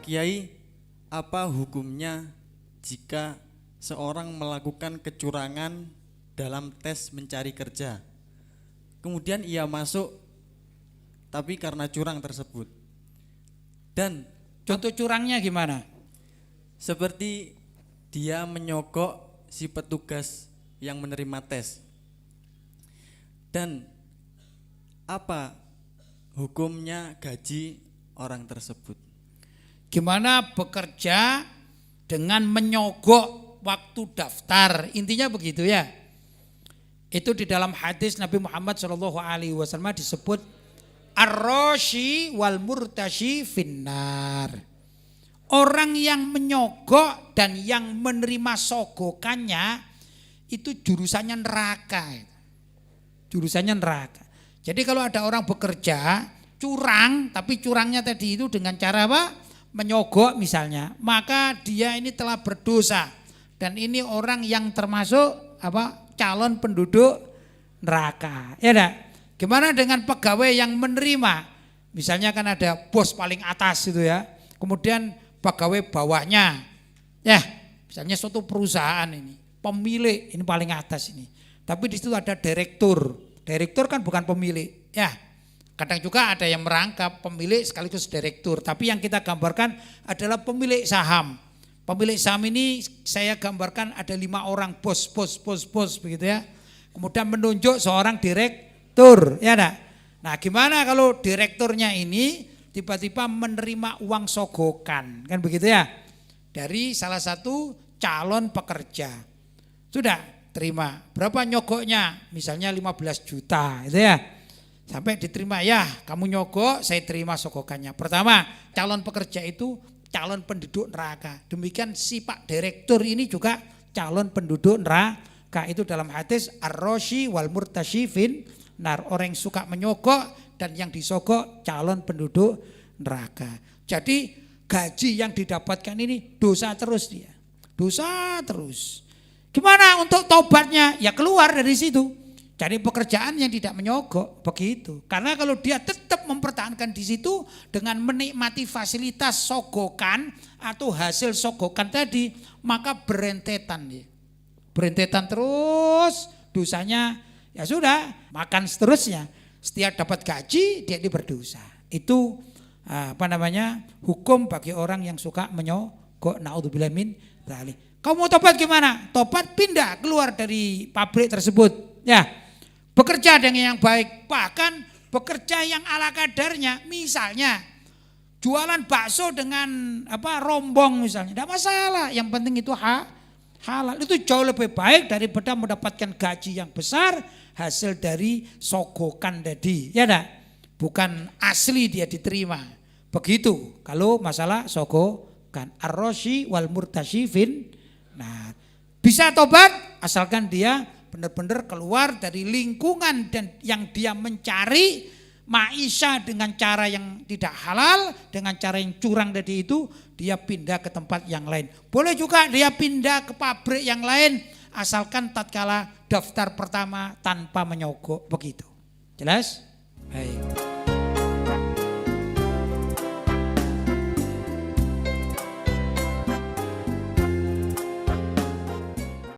Pak Kiai, apa hukumnya jika seorang melakukan kecurangan dalam tes mencari kerja? Kemudian ia masuk tapi karena curang tersebut. Dan Contoh curangnya gimana? seperti dia menyogok si petugas yang menerima tes. Dan apa hukumnya gaji orang tersebut? Gimana bekerja dengan menyogok waktu daftar, intinya begitu ya. Itu di dalam hadis Nabi Muhammad SAW disebut ar-rashi wal murtashi finnar. Orang yang menyogok dan yang menerima sogokannya itu jurusannya neraka. Jurusannya neraka. Jadi kalau ada orang bekerja curang, tapi curangnya tadi itu dengan cara apa? Menyogok misalnya, maka dia ini telah berdosa dan ini orang yang termasuk apa? Calon penduduk neraka. Ya enggak? Gimana dengan pegawai yang menerima? Misalnya kan ada bos paling atas itu ya. Kemudian pegawai bawahnya. Ya, misalnya suatu perusahaan ini, pemilik ini paling atas ini. Tapi di situ ada direktur. Direktur kan bukan pemilik, ya. Kadang juga ada yang merangkap pemilik sekaligus direktur. Tapi yang kita gambarkan adalah pemilik saham. Pemilik saham ini saya gambarkan ada 5 orang bos begitu ya. Kemudian menunjuk seorang direktur, ya enggak? Nah, gimana kalau direkturnya ini tiba-tiba menerima uang sogokan, kan begitu ya? Dari salah satu calon pekerja. Sudah terima. Berapa nyogoknya? Misalnya 15 juta, itu ya. Sampai diterima, ya kamu nyogok, saya terima sogokannya. Pertama, calon pekerja itu calon penduduk neraka. Demikian si Pak Direktur ini juga calon penduduk neraka. Itu dalam hadis ar-rashi wal murtashi fin nar. Orang yang suka menyogok dan yang disogok calon penduduk neraka. Jadi gaji yang didapatkan ini dosa terus dia. Dosa terus. Gimana untuk tobatnya? Ya keluar dari situ. Cari pekerjaan yang tidak menyogok, begitu. Karena kalau dia tetap mempertahankan di situ dengan menikmati fasilitas sogokan atau hasil sogokan tadi, maka berentetan dia. Berentetan terus, dosanya ya sudah, makan seterusnya. Setiap dapat gaji dia berdosa. Itu hukum bagi orang yang suka menyogok. Naudzubillah min dzalik. Kau mau tobat gimana? Tobat pindah keluar dari pabrik tersebut. Ya. Bekerja dengan yang baik, bahkan bekerja yang ala kadarnya. Misalnya jualan bakso dengan rombong misalnya, tidak masalah. Yang penting itu halal. Itu jauh lebih baik daripada mendapatkan gaji yang besar hasil dari sogokan tadi. Ya enggak? Bukan asli dia diterima. Begitu kalau masalah sogokan. Ar-rashi wal murtashi fin. Nah, bisa tobat asalkan dia benar-benar keluar dari lingkungan dan yang dia mencari maisha dengan cara yang tidak halal, dengan cara yang curang tadi itu, dia pindah ke tempat yang lain. Boleh juga dia pindah ke pabrik yang lain asalkan tatkala daftar pertama tanpa menyogok, begitu. Jelas? Baik.